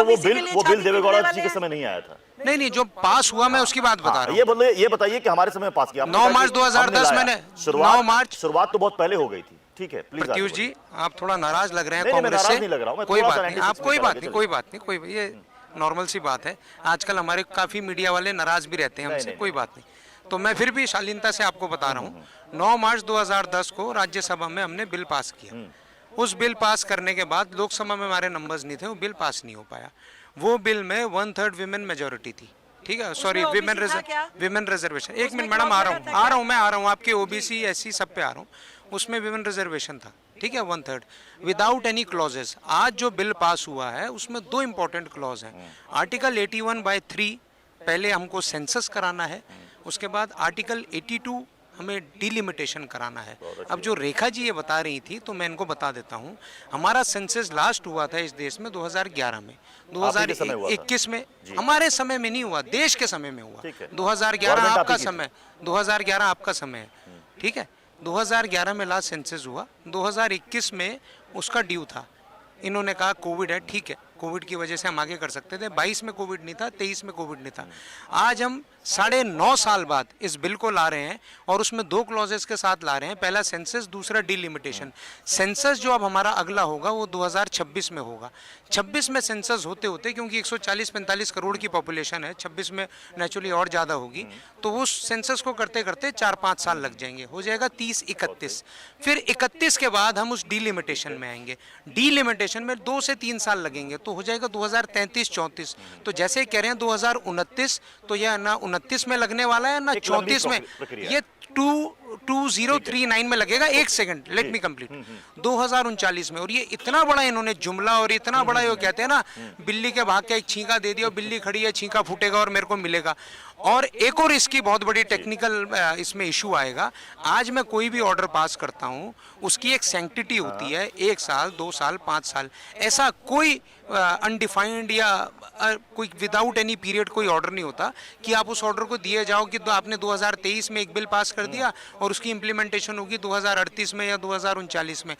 तो वो बिल देवेगौड़ा जी के समय नहीं आया था। नहीं, जो पास हुआ मैं उसकी बात बता रहा हूँ। ये बताइए कि हमारे समय में पास किया 9 मार्च 2010 में शुरुआत तो बहुत पहले हो गई थी। ठीक है, प्लीज प्रत्युष जी, आप थोड़ा नाराज लग रहे हैं कांग्रेस से। नहीं लग रहा हूं, कोई बात नहीं, आप कोई बात नहीं, ये नॉर्मल सी बात है। आजकल हमारे काफी मीडिया वाले नाराज भी रहते हैं हमसे, कोई बात नहीं। तो मैं फिर भी शालीनता से आपको बता रहा हूँ, 9 मार्च 2010 को राज्यसभा में हमने बिल पास किया। उस बिल पास करने के बाद लोकसभा में हमारे नंबर्स नहीं थे, वो बिल पास नहीं हो पाया। वो बिल में 1/3 विमेन मेजोरिटी थी, ठीक है, सॉरी विमेन रिजर्वेशन। एक मिनट मैडम, आ रहा हूँ, आपके ओबीसी एससी सब पे आ रहा हूँ। उसमें विमेन रिजर्वेशन था, ठीक है, 1/3 विदाउट एनी क्लॉजेस। आज जो बिल पास हुआ है उसमें 2 इंपॉर्टेंट क्लॉज हैं। आर्टिकल 81/3 पहले हमको सेंसस कराना है, उसके बाद आर्टिकल 82 हमें डिलिमिटेशन कराना है। अब जो रेखा जी ये बता रही थी तो मैं इनको बता देता हूँ, हमारा सेंसस लास्ट हुआ था इस देश में 2011 में, 2021 में हमारे समय में नहीं हुआ, देश के समय में हुआ। 2011 आपका समय, 2011 आपका समय है, ठीक है। 2011 में लास्ट सेंसस हुआ, 2021 में उसका ड्यू था। इन्होंने कहा कोविड है, ठीक है, कोविड की वजह से हम आगे कर सकते थे। 22 में कोविड नहीं था, 23 में कोविड नहीं था। आज हम 9.5 साल बाद इस बिल को ला रहे हैं और उसमें 2 क्लॉजेस के साथ ला रहे हैं। पहला सेंसस, दूसरा डिलिमिटेशन। सेंसस जो अब हमारा अगला होगा वो 2026 में होगा। 26 में सेंसस होते होते, क्योंकि 140-45 करोड़ की पॉपुलेशन है, 26 में नेचुरली और ज़्यादा होगी, तो उस सेंसस को करते करते 4-5 साल लग जाएंगे, हो जाएगा 30-31। फिर 31 के बाद हम उस डिलिमिटेशन में आएंगे। डिलिमिटेशन में 2 से 3 साल लगेंगे, तो हो जाएगा 2033-34। तो जैसे कह रहे हैं 2029, तो यह ना 29 में लगने वाला है ना 34 में, ये 2039 में लगेगा। एक सेकंड, लेट मी कंप्लीट। 2039 में। और ये इतना बड़ा इन्होंने जुमला और इतना बड़ा ये कहते हैं ना, बिल्ली के भाग के एक छींका दे दिया, बिल्ली खड़ी है, छींका फूटेगा और मेरे को मिलेगा। और एक और इसकी बहुत बड़ी टेक्निकल इसमें इशू आएगा। आज मैं कोई भी ऑर्डर पास करता हूं, उसकी एक सैंक्टिटी होती है, 1 साल, 2 साल, 5 साल, ऐसा कोई अनडिफाइंड या कोई विदाउट एनी पीरियड कोई ऑर्डर नहीं होता कि आप उस ऑर्डर को दिए जाओ कि आपने 2023 में एक बिल पास कर दिया और उसकी इंप्लीमेंटेशन होगी 2038 में या 2039 में।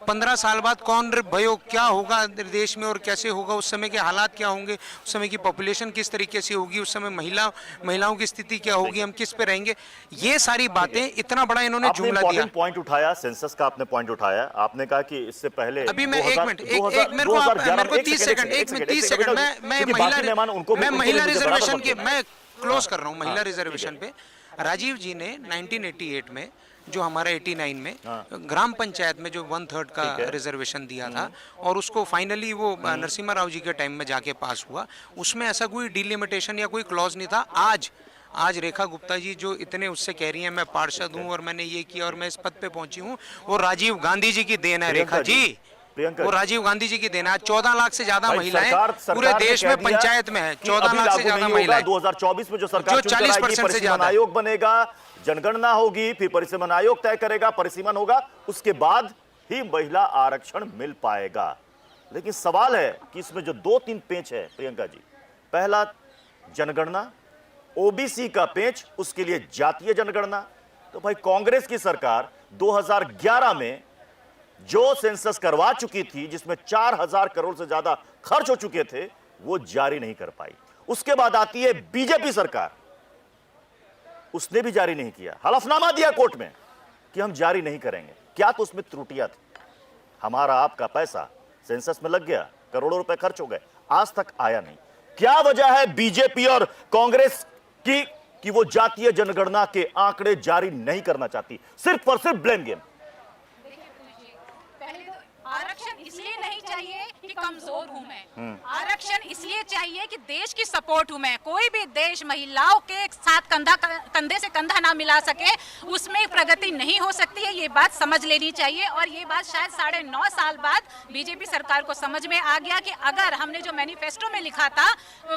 15 साल बाद कौन भयो क्या होगा देश में और कैसे होगा, उस समय के हालात क्या होंगे, उस समय की पॉपुलेशन किस तरीके से होगी, उस समय महिलाओं की स्थिति क्या होगी, हम किस पे रहेंगे, ये सारी बातें, इतना बड़ा इन्होंने जुमला दिया। पॉइंट उठाया, सेंसस का आपने पॉइंट उठाया। आपने कहा कि इससे पहले अभी मैं एक मिनट, मेरे को 30 सेकंड मैं महिला रिजर्वेशन के, मैं क्लोज कर रहा हूँ महिला रिजर्वेशन पे। राजीव जी ने 1988 में, जो हमारा 89 में ग्राम पंचायत में जो 1/3 का रिजर्वेशन दिया था और उसको फाइनली वो नरसिम्हा राव जी के टाइम में जाके पास हुआ, उसमें ऐसा कोई डिलिमिटेशन या कोई क्लॉज नहीं था। आज रेखा गुप्ता जी जो इतने उससे कह रही हैं मैं पार्षद हूँ और मैंने ये किया और मैं इस पद पे पहुंची हूँ, वो राजीव गांधी जी की देन है। रेखा जी, वो राजीव गांधी जी की देना है। 14 लाख से ज्यादा महिलाएं पूरे देश में पंचायत में है, 14 लाख से ज्यादा महिलाएं। 2024 में जो सरकार 40% से ज्यादा आयोग बनेगा, जनगणना होगी, फिर परिसीमन आयोग तय करेगा, परिसीमन होगा, उसके बाद ही महिला आरक्षण मिल पाएगा। लेकिन सवाल है कि इसमें जो 2-3 पेच है प्रियंका जी, पहला जनगणना, ओबीसी का पेच, उसके लिए जातीय जनगणना। तो भाई कांग्रेस की सरकार 2011 में जो सेंसस करवा चुकी थी, जिसमें 4000 करोड़ से ज्यादा खर्च हो चुके थे, वो जारी नहीं कर पाई। उसके बाद आती है बीजेपी सरकार, उसने भी जारी नहीं किया, हलफनामा दिया कोर्ट में कि हम जारी नहीं करेंगे। क्या तो उसमें त्रुटियां थी। हमारा आपका पैसा सेंसस में लग गया, करोड़ों रुपए खर्च हो गए, आज तक आया नहीं। क्या वजह है बीजेपी और कांग्रेस की कि वो जातीय जनगणना के आंकड़े जारी नहीं करना चाहती? सिर्फ और सिर्फ ब्लेम गेम। आरक्षण इसलिए नहीं चाहिए कि कमजोर हूं मैं, आरक्षण इसलिए चाहिए कि देश की सपोर्ट हूं मैं। कोई भी देश महिलाओं के साथ कंधे से कंधा ना मिला सके, उसमें प्रगति नहीं हो सकती है। ये बात समझ लेनी चाहिए। और ये बात शायद 9.5 साल बाद बीजेपी सरकार को समझ में आ गया कि अगर हमने जो मैनिफेस्टो में लिखा था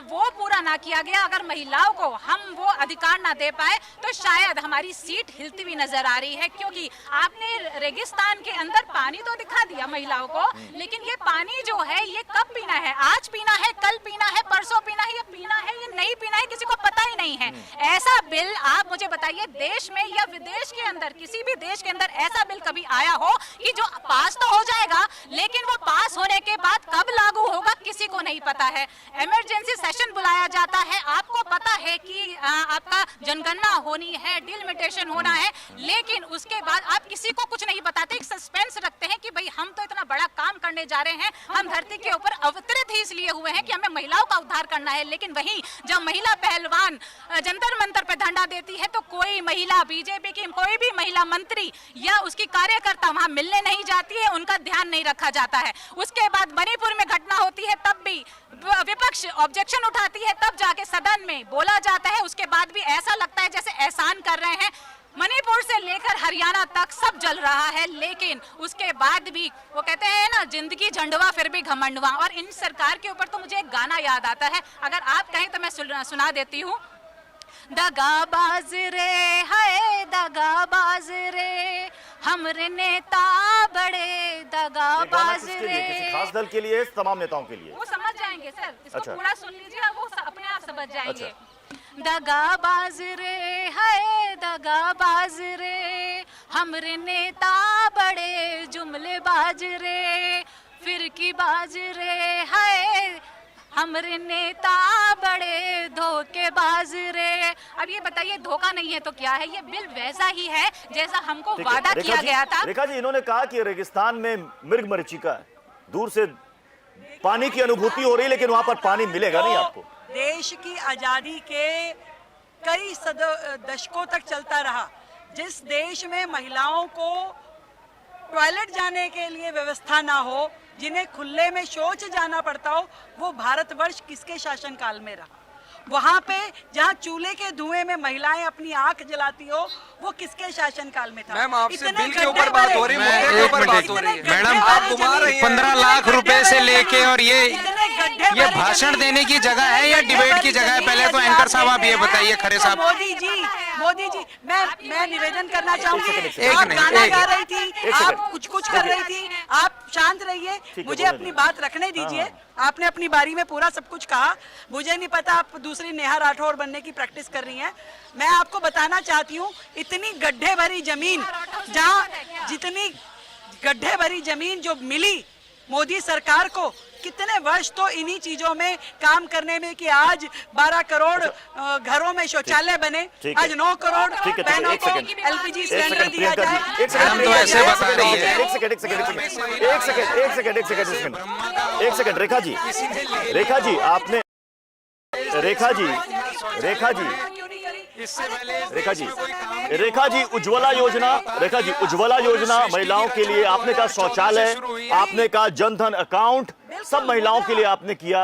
वो पूरा ना किया गया, अगर महिलाओं को हम वो अधिकार ना दे पाए, तो शायद हमारी सीट हिलती हुई नजर आ रही है। क्योंकि आपने रेगिस्तान के अंदर पानी तो दिखा दिया महिलाओं को, लेकिन ये पानी जो है ये कब पीना है, आज पीना है, कल पीना है, परसों पीना है, ये पीना है, ये नहीं पीना है, किसी को पता ही नहीं है। ऐसा बिल आप मुझे बताइए देश में या विदेश के अंदर, किसी भी देश के अंदर ऐसा बिल कभी आया हो कि जो पास तो हो जाएगा लेकिन वो पास होने के बाद कब लागू होगा किसी को नहीं पता है। इमरजेंसी सेशन बुलाया जाता है, आपको पता है कि आपका जनगणना होनी है, डिलिमिटेशन होना है, लेकिन उसके बाद आप किसी को कुछ नहीं बताते, एक सस्पेंस रखते हैं कि भाई हम तो इतना बड़ा काम करने जा रहे हैं, हम धरती के ऊपर अवतरित ही इसलिए हुए हैं कि हमें महिलाओं का उद्धार करना है। लेकिन वहीं जब महिला पहलवान जंतर मंतर पे धरना देती है तो कोई महिला, बीजेपी की कोई भी महिला मंत्री या उसकी कार्यकर्ता वहां मिलने नहीं जाती है, उनका ध्यान नहीं रखा जाता है। उसके बाद मणिपुर में घटना होती है तब भी विपक्ष ऑब्जेक्शन उठाती है, तब जाके सदन में बोला जाता है, उसके बाद भी ऐसा लगता है जैसे एहसान कर रहे हैं। मणिपुर से लेकर हरियाणा तक सब जल रहा है, लेकिन उसके बाद भी वो कहते हैं ना, जिंदगी झंडवा फिर भी घमंडवा। और इन सरकार के ऊपर तो मुझे एक गाना याद आता है, अगर आप कहें तो मैं सुना देती हूँ। दगाबाज रे है दगाबाज रे, हमरे नेता बड़े दगाबाज रे। किसी खास दल के लिए, तमाम नेताओं के लिए? वो समझ जाएंगे सर, इसको अच्छा। पूरा सुन लीजिए, वो अपने आप समझ जाएंगे। अच्छा। दगाबाज रे है दगाबाज रे, हमरे नेता बड़े जुमलेबाज रे, फिरकी बाज रे है हमरे नेता बड़े धोखेबाज रे। अब ये बताइए धोखा नहीं है तो क्या है? ये बिल वैसा ही है जैसा हमको वादा किया गया था। रेखा जी, इन्होंने कहा कि रेगिस्तान में मृग मरीचिका है, दूर से पानी की अनुभूति हो रही है लेकिन वहां पर पानी मिलेगा नहीं आपको। देश की आजादी के कई दशकों तक चलता रहा, जिस देश में महिलाओं को टॉयलेट जाने के लिए व्यवस्था ना हो, जिन्हें खुले में शौच जाना पड़ता हो, वो भारतवर्ष किसके शासनकाल में रहा? वहाँ पे जहाँ चूल्हे के धुएं में महिलाएं अपनी आंख जलाती हो, वो किसके शासनकाल में था? मैम, आपसे बिल के ऊपर बात हो रही है, मुद्दे के ऊपर बात हो रही है। मैडम, आप घुमा रही हैं। 15 लाख रुपए से लेके और ये भाषण देने की जगह है या डिबेट की जगह है? पहले तो एंकर साहब आप ये बताइए, खरे साहब। मोदी जी, मैं निवेदन करना चाहूंगी। एक आप मिनट, गाना एक गा रही थी, आप कुछ कर रही थी, आप शांत रहिए, मुझे अपनी बात रखने दीजिए। आपने अपनी बारी में पूरा सब कुछ कहा, मुझे नहीं पता आप दूसरी नेहा राठौर बनने की प्रैक्टिस कर रही हैं। मैं आपको बताना चाहती हूँ, इतनी गड्ढे भरी जमीन, जहाँ जितनी गड्ढे भरी जमीन जो मिली मोदी सरकार को, कितने वर्ष तो इन्हीं चीजों में काम करने में कि आज 12 करोड़ घरों में शौचालय बने, आज 9 करोड़ बहनों को एलपीजी सिलेंडर दिया जाए। एक सेकंड रेखा जी, आपने रेखा जी उज्ज्वला योजना महिलाओं के लिए, आपने कहा शौचालय, आपने कहा जनधन अकाउंट, सब महिलाओं के लिए आपने किया।